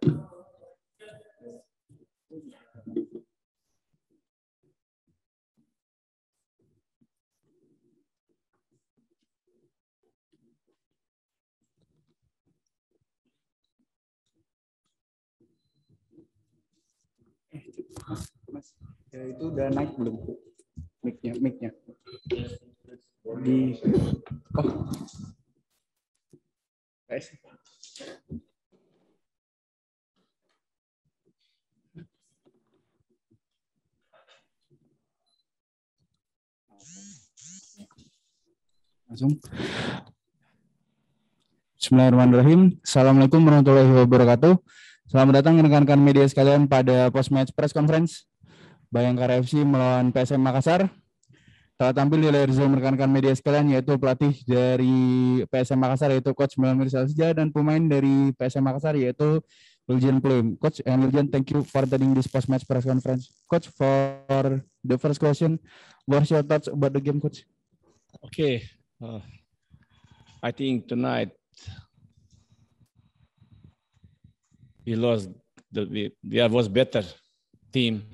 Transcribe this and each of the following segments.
Ya, itu udah naik belum? Mic-nya. Di langsung. Bismillahirrahmanirrahim. Assalamualaikum warahmatullahi wabarakatuh. Selamat datang rekan-rekan media sekalian pada post match press conference Bayangkara FC melawan PSM Makassar. Telah tampil di layar Zoom rekan-rekan media sekalian yaitu pelatih dari PSM Makassar yaitu Coach Melmir Salsija dan pemain dari PSM Makassar yaitu Wiljan Plim. Coach and Wiljan, thank you for attending this post match press conference. Coach, for the first question, what's your thoughts about the game, Coach? Okay, I think tonight we lost. We was better team.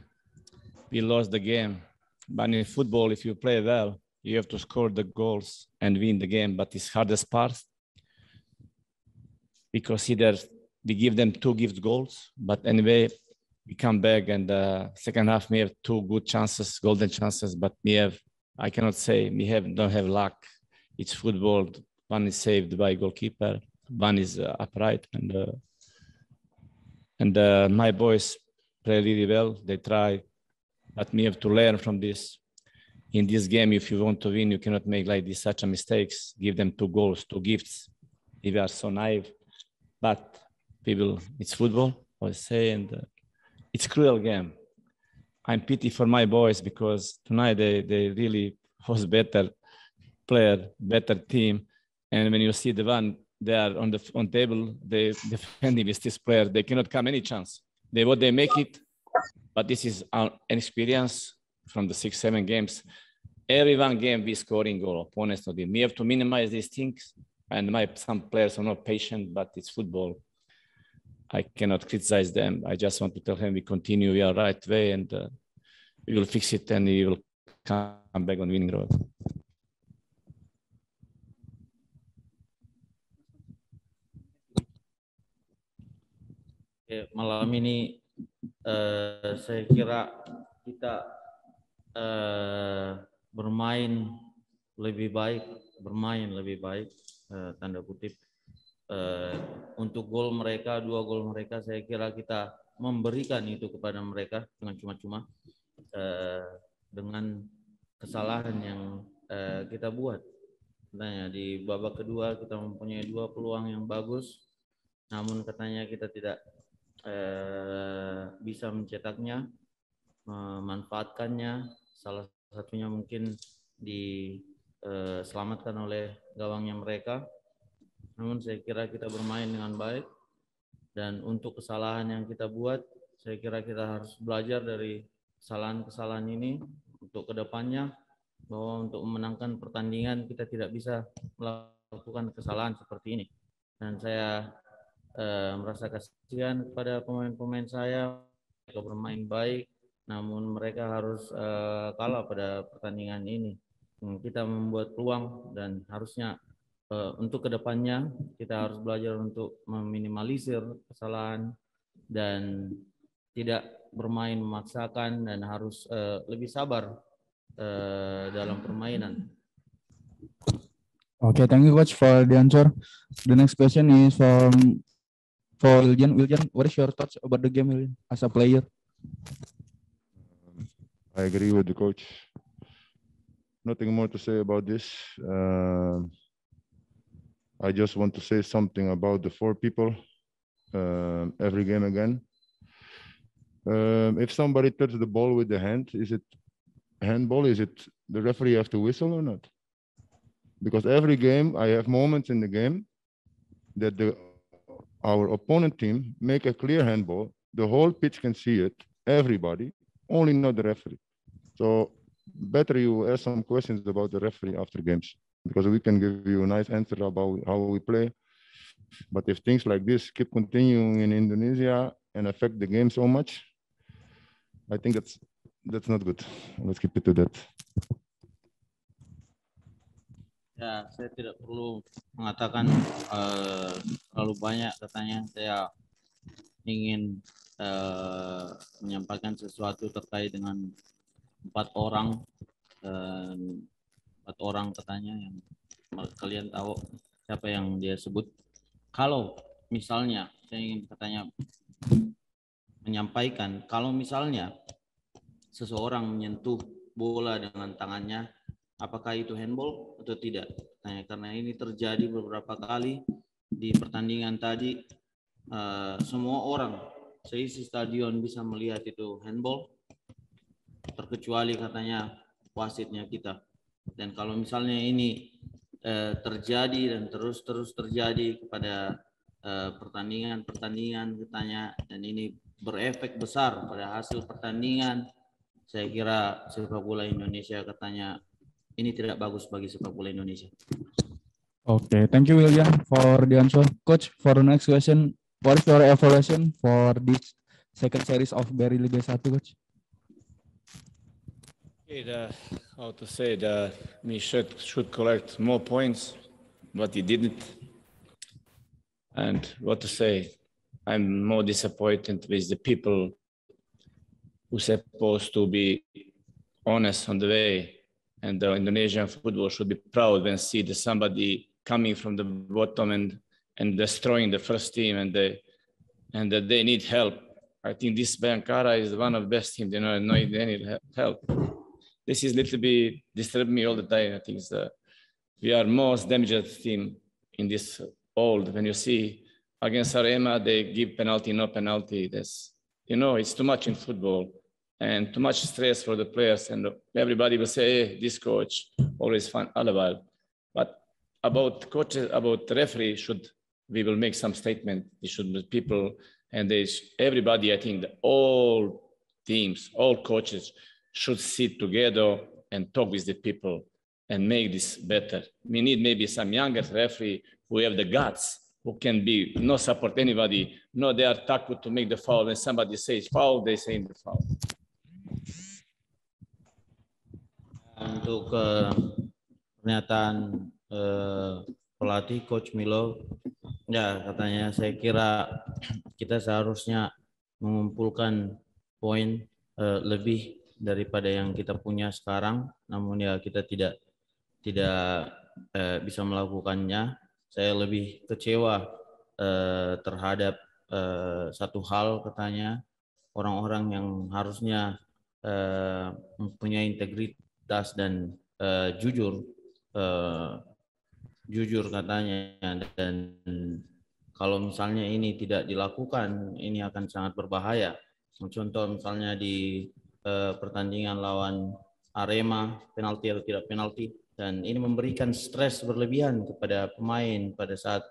We lost the game. But in football, if you play well, you have to score the goals and win the game. But it's hardest part. We consider we give them 2 gift goals, but anyway, we come back and second half we have 2 good chances, golden chances. But I cannot say don't have luck. It's football. One is saved by goalkeeper, one is upright, and my boys play really well. They try, but we have to learn from this. In this game, if you want to win, you cannot make like this such a mistakes. Give them 2 goals, 2 gifts. If you are so naive, but people, it's football, I say, and it's cruel game. I'm pity for my boys because tonight they really was better player, better team, and when you see the one they are on table, they defending with this player, they cannot come any chance. They make it, but this is an experience from the 6-7 games. Every one game we scoring goal, opponents not in. We have to minimize these things, and some players are not patient, but it's football. I cannot criticize them. I just want to tell him we continue, we are right way, and we will fix it, and we will come back on winning road. Malam ini saya kira kita bermain lebih baik, tanda kutip. Untuk gol mereka, 2 gol mereka, saya kira kita memberikan itu kepada mereka dengan cuma-cuma dengan kesalahan yang kita buat. Katanya di babak kedua kita mempunyai 2 peluang yang bagus, namun katanya kita tidak bisa mencetaknya, memanfaatkannya. Salah satunya mungkin diselamatkan oleh gawangnya mereka. Namun saya kira kita bermain dengan baik, dan untuk kesalahan yang kita buat, saya kira kita harus belajar dari kesalahan-kesalahan ini untuk kedepannya, bahwa untuk memenangkan pertandingan kita tidak bisa melakukan kesalahan seperti ini. Dan saya merasa kasihan kepada pemain-pemain saya, mereka bermain baik, namun mereka harus kalah pada pertandingan ini. Kita membuat peluang dan harusnya untuk kedepannya kita harus belajar untuk meminimalisir kesalahan dan tidak bermain memaksakan, dan harus lebih sabar dalam permainan. Okay, thank you, Coach, for the answer. The next question is for Wiljan. Wiljan, what is your thoughts about the game, Wiljan, as a player? I agree with the coach. Nothing more to say about this. I just want to say something about the 4 people every game again. If somebody touches the ball with the hand, is it handball? Is it the referee have to whistle or not? Because every game, I have moments in the game that our opponent team make a clear handball. The whole pitch can see it, everybody, only not the referee. So better you ask some questions about the referee after games, because we can give you a nice answer about how we play. But if things like this keep continuing in Indonesia and affect the game so much, I think that's not good. Let's keep it to that. Ya, saya tidak perlu mengatakan terlalu banyak, katanya saya ingin menyampaikan sesuatu terkait dengan 4 orang katanya yang kalian tahu siapa yang dia sebut. Kalau misalnya saya ingin katanya menyampaikan, kalau misalnya seseorang menyentuh bola dengan tangannya, apakah itu handball atau tidak? Karena ini terjadi beberapa kali di pertandingan tadi, semua orang seisi stadion bisa melihat itu handball, terkecuali katanya wasitnya kita. Dan kalau misalnya ini terjadi dan terus terjadi kepada pertandingan katanya, dan ini berefek besar pada hasil pertandingan, saya kira sepak bola Indonesia katanya ini tidak bagus bagi sepak bola Indonesia. Okay, thank you William for the answer. Coach, for the next question, what is your evaluation for this second series of Barry Liga 1, Coach? How to say that we should collect more points, but he didn't. And what to say, I'm more disappointed with the people who supposed to be honest on the way, and the Indonesian football should be proud when see that somebody coming from the bottom and destroying the first team, and that they need help. I think this Bayangkara is one of the best teams. They need help. This is little bit disturb me all the time. I think we are most damaged team in this old. When you see against Arema, they give penalty, no penalty. That's, it's too much in football and too much stress for the players. And everybody will say, hey, this coach always fun all about. But about coaches, about the referee, we will make some statement. It should be people, and everybody, I think all teams, all coaches should sit together and talk with the people and make this better. We need maybe some younger referee who have the guts, who can be no support anybody. No, they are takut to make the foul. When somebody says foul, they say the foul. Untuk pernyataan pelatih Coach Milo, ya katanya saya kira kita seharusnya mengumpulkan poin lebih daripada yang kita punya sekarang, namun ya kita tidak bisa melakukannya. Saya lebih kecewa terhadap satu hal, katanya orang-orang yang harusnya mempunyai integritas dan jujur katanya, dan kalau misalnya ini tidak dilakukan, ini akan sangat berbahaya. Contoh misalnya di pertandingan lawan Arema, penalti atau tidak penalti, dan ini memberikan stres berlebihan kepada pemain pada saat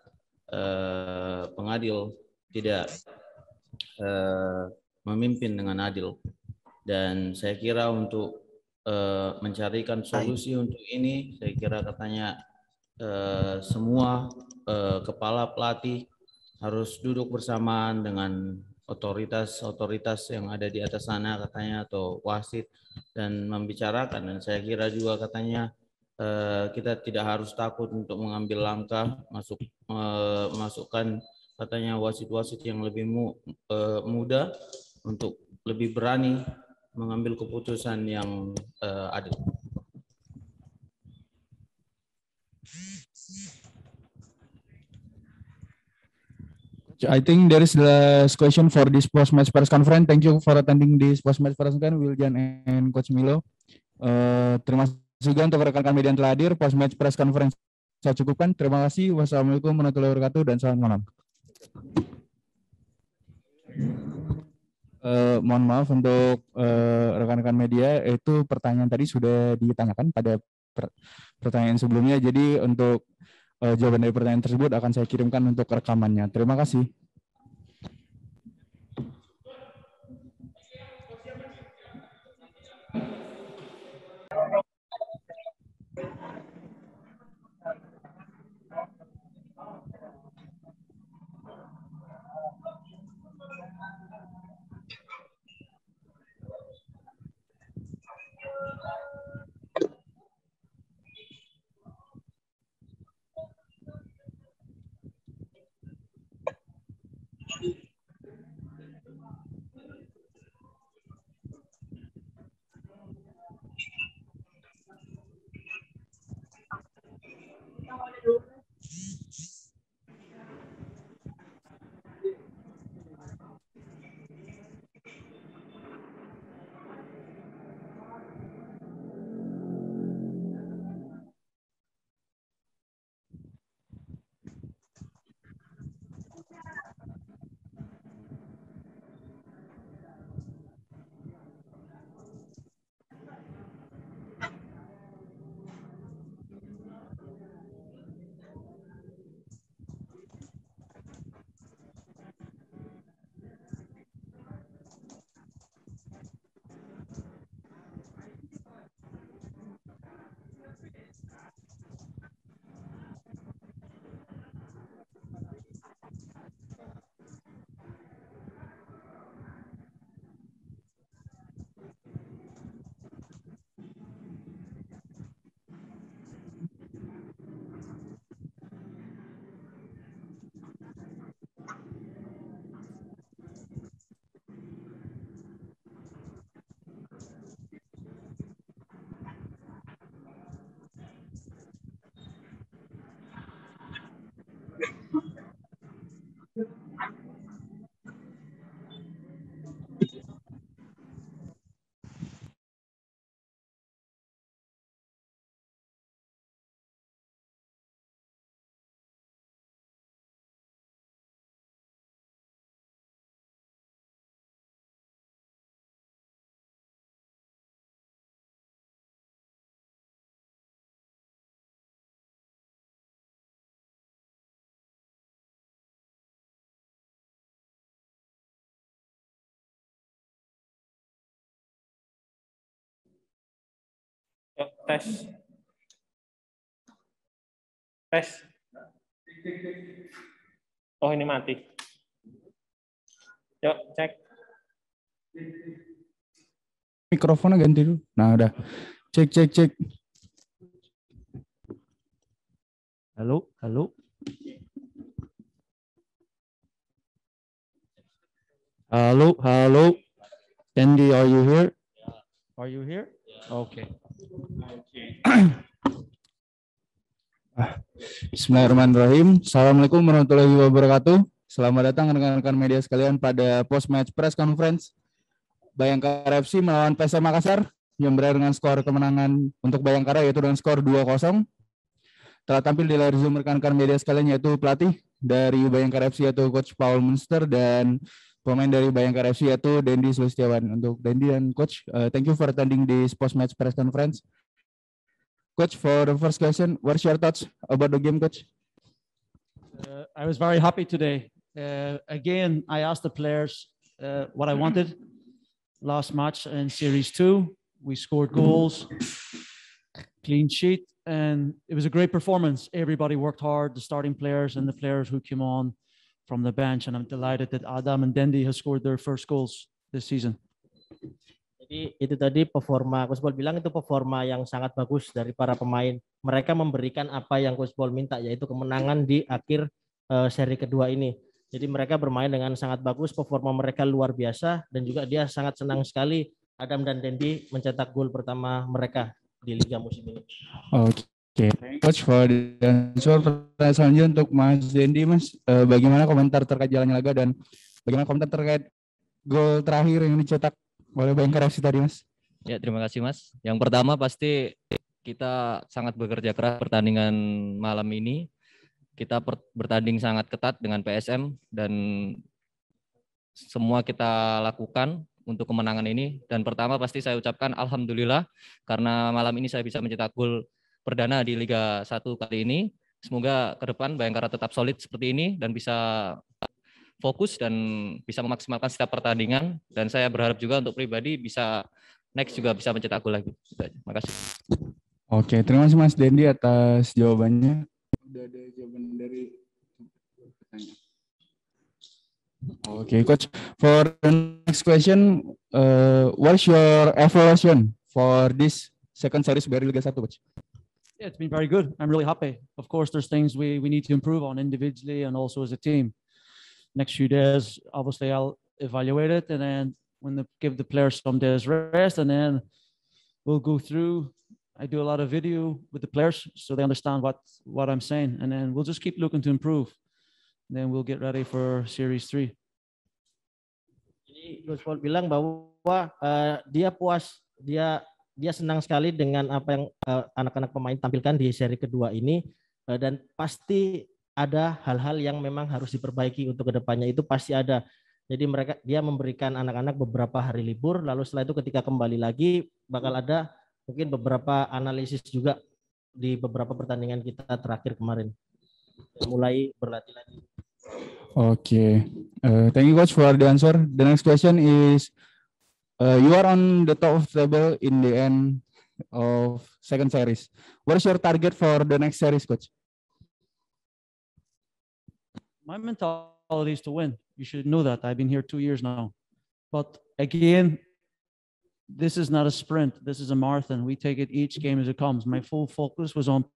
pengadil tidak memimpin dengan adil. Dan saya kira untuk mencarikan solusi untuk ini, saya kira katanya semua kepala pelatih harus duduk bersamaan dengan otoritas yang ada di atas sana, katanya, atau wasit, dan membicarakan. Dan saya kira juga katanya kita tidak harus takut untuk mengambil langkah, masukkan katanya wasit-wasit yang lebih muda untuk lebih berani mengambil keputusan yang adil. I think there is the last question for this post-match press conference. Thank you for attending this post-match press conference, Wiljan and Coach Milo. Terima kasih juga untuk rekan-rekan media yang telah hadir. Post-match press conference saya cukupkan. Terima kasih. Wassalamualaikum warahmatullahi wabarakatuh dan selamat malam. Mohon maaf untuk rekan-rekan media, itu pertanyaan tadi sudah ditanyakan pada pertanyaan sebelumnya. Jadi untuk jawaban dari pertanyaan tersebut akan saya kirimkan untuk rekamannya. Terima kasih. Yuk, tes. Tes. Oh, ini mati. Yuk, cek. Mikrofonnya ganti dulu. Nah, udah. Cek, cek, cek. Halo, halo. Halo, halo. Andy, are you here? Are you here? Okay. Bismillahirrahmanirrahim. Assalamualaikum warahmatullahi wabarakatuh. Selamat datang rekan-rekan media sekalian pada post match press conference Bayangkara FC melawan PSM Makassar yang berakhir dengan skor kemenangan untuk Bayangkara yaitu dengan skor 2-0. Telah tampil di layar Zoom rekan-rekan media sekalian yaitu pelatih dari Bayangkara FC yaitu Coach Paul Munster dan pemain dari Bayangkara FC yaitu Dendi Sulistiawan. Untuk Dendi dan Coach, thank you for attending this post match press conference. Coach, for the first question, what's your thoughts about the game, Coach? I was very happy today. Again, I asked the players what I wanted. Last match in Series 2, we scored goals, clean sheet, and it was a great performance. Everybody worked hard, the starting players and the players who came on from the bench, and I'm delighted that Adam and Dendi have scored their first goals this season. Jadi itu tadi performa, Coach Paul bilang itu performa yang sangat bagus dari para pemain. Mereka memberikan apa yang Coach Paul minta, yaitu kemenangan di akhir seri kedua ini. Jadi mereka bermain dengan sangat bagus, performa mereka luar biasa, dan juga dia sangat senang sekali Adam dan Dendi mencetak gol pertama mereka di Liga musim ini. Oke, Coach, for the answer, pertanyaan selanjutnya untuk Mas Dendi, Mas, bagaimana komentar terkait jalannya laga dan bagaimana komentar terkait gol terakhir yang dicetak oleh Bayangkara FC tadi, Mas? Ya, terima kasih, Mas. Yang pertama pasti kita sangat bekerja keras pertandingan malam ini. Kita bertanding sangat ketat dengan PSM dan semua kita lakukan untuk kemenangan ini. Dan pertama pasti saya ucapkan alhamdulillah karena malam ini saya bisa mencetak gol perdana di Liga 1 kali ini. Semoga ke depan Bayangkara tetap solid seperti ini dan bisa fokus dan bisa memaksimalkan setiap pertandingan, dan saya berharap juga untuk pribadi bisa next juga bisa mencetak gol lagi. Terima kasih. Oke, terima kasih Mas Dendi atas jawabannya. Udah ada jawaban dari pertanyaan. Oke, Coach. For the next question, what's your evaluation for this second series dari Liga 1, Coach? Yeah, it's been very good. I'm really happy. Of course, there's things we need to improve on individually and also as a team. Next few days, obviously, I'll evaluate it, and then give the players some days rest, and then we'll go through. I do a lot of video with the players so they understand what I'm saying, and then we'll just keep looking to improve. And then we'll get ready for Series 3. Jadi Coach Paul bilang bahwa dia puas, dia senang sekali dengan apa yang anak-anak pemain tampilkan di seri kedua ini, dan pasti ada hal-hal yang memang harus diperbaiki untuk kedepannya, itu pasti ada. Jadi dia memberikan anak-anak beberapa hari libur, lalu setelah itu ketika kembali lagi bakal ada mungkin beberapa analisis juga di beberapa pertandingan kita terakhir kemarin, mulai berlatih lagi. Okay, thank you, Coach, for the answer. The next question is, you are on the top of the table in the end of second series. What is your target for the next series, Coach? My mentality is to win. You should know that. I've been here 2 years now. But again, this is not a sprint. This is a marathon. We take it each game as it comes. My full focus was on.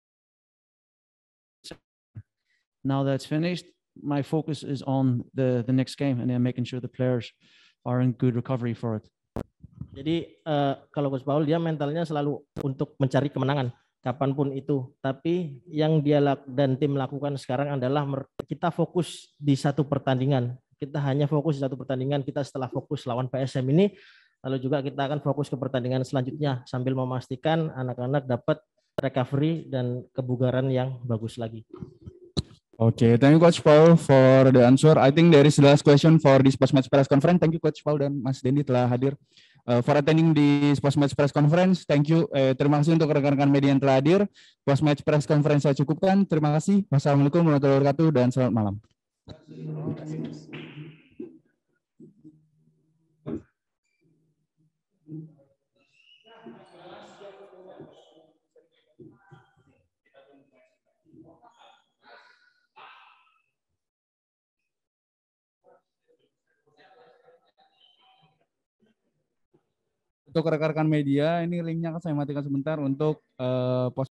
Now that's finished, my focus is on the next game and then making sure the players are in good recovery for it. Jadi kalau Coach Paul, dia mentalnya selalu untuk mencari kemenangan kapanpun itu. Tapi yang dia dan tim lakukan sekarang adalah kita fokus di satu pertandingan. Kita hanya fokus di satu pertandingan. Kita setelah fokus lawan PSM ini, lalu juga kita akan fokus ke pertandingan selanjutnya sambil memastikan anak-anak dapat recovery dan kebugaran yang bagus lagi. Okay, thank you, Coach Paul, for the answer. I think there is the last question for this post-match press conference. Thank you, Coach Paul dan Mas Dendi telah hadir for attending di post-match press conference. Thank you. Terima kasih untuk rekan-rekan media yang telah hadir. Post-match press conference saya cukupkan. Terima kasih. Wassalamualaikum warahmatullahi wabarakatuh dan selamat malam. Untuk rekan-rekan media, ini linknya akan saya matikan sebentar untuk post